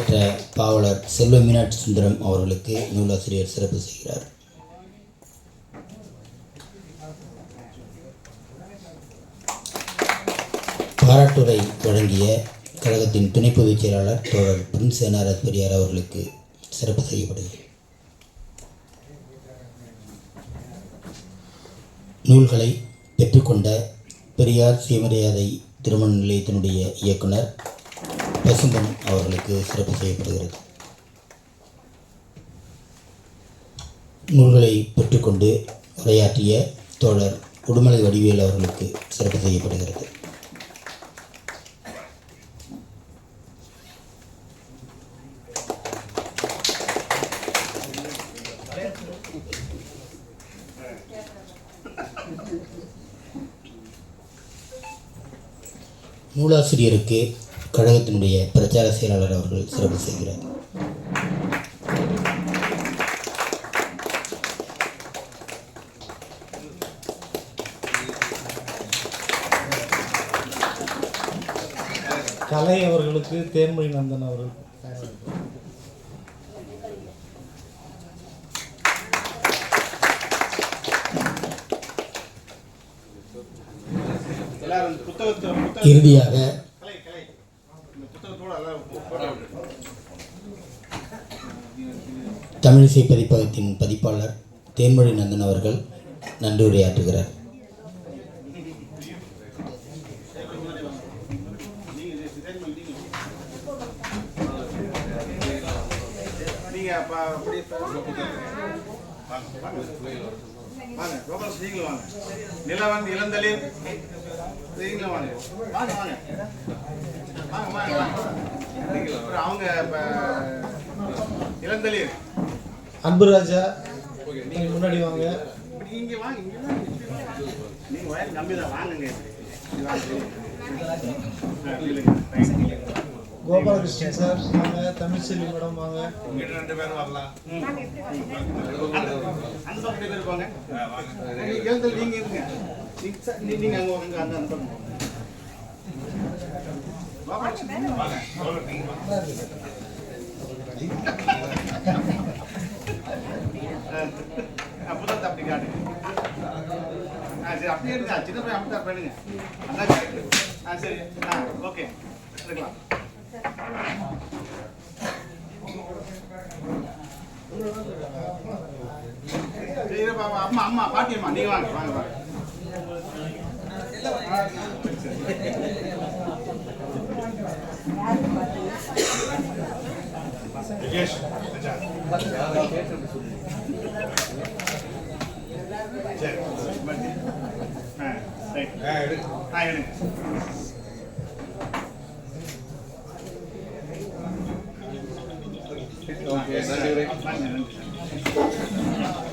பங்கேற்ற பாவலர் செல்வ மீனாட்சி சுந்தரம் அவர்களுக்கு நூலாசிரியர் சிறப்பு செய்கிறார். பாராட்டுரை வழங்கிய கழகத்தின் துணை பொதுச் செயலாளர் தோழர் பிரின்ஸ் என்ஆர்எஸ் பெரியார் அவர்களுக்கு சிறப்பு செய்யப்படுகிறது. நூல்களை பெற்றுக்கொண்ட பெரியார் சுயமரியாதை திருமண நிலையத்தினுடைய இயக்குனர் பசும்பன் அவர்களுக்கு சிறப்பு செய்யப்படுகிறது. நூல்களை பெற்றுக்கொண்டு உரையாற்றிய தோழர் உடுமலை வடிவேல் அவர்களுக்கு சிறப்பு செய்யப்படுகிறது. நூலாசிரியருக்கு கழகத்தினுடைய பிரச்சார செயலாளர் அவர்கள் சிறப்பு செய்கிறார். கலை அவர்களுக்கு தேன்மொழி நந்தன் அவர்கள் இறுதியாக தமிழிசை பதிப்பகத்தின் பதிப்பாளர் தேன்மொழி நந்தன் அவர்கள் நன்றி உரையாற்றுகிறார். நிலவன் இளந்தளிர் அவங்க இளந்தளிர் அன்புராஜா முன்னாடி வாங்க. இங்க வாங்க, நீங்க வயல் கம்மிதான் வாங்குங்க. கோபாலகிருஷ்ணன் சார் வாங்க. தமிழ்செல்வி மேடம் வாங்க. 2 பேரும் வரலாம். அந்த பக்கம் பேர் இருப்பாங்க. நீங்க இருங்க. நீங்க அங்க அந்த பக்கம் அப்பதான் அப்படி காட்டுங்க. சரி அப்படியே இருங்க. சின்ன பையன் அப்படிதான் பண்ணுங்க. அதான் சரி. ஓகே இருக்கலாம். அம்மா அம்மா பாட்டியம்மா நீங்க வாங்க வாங்க வாங்க. நன்றி.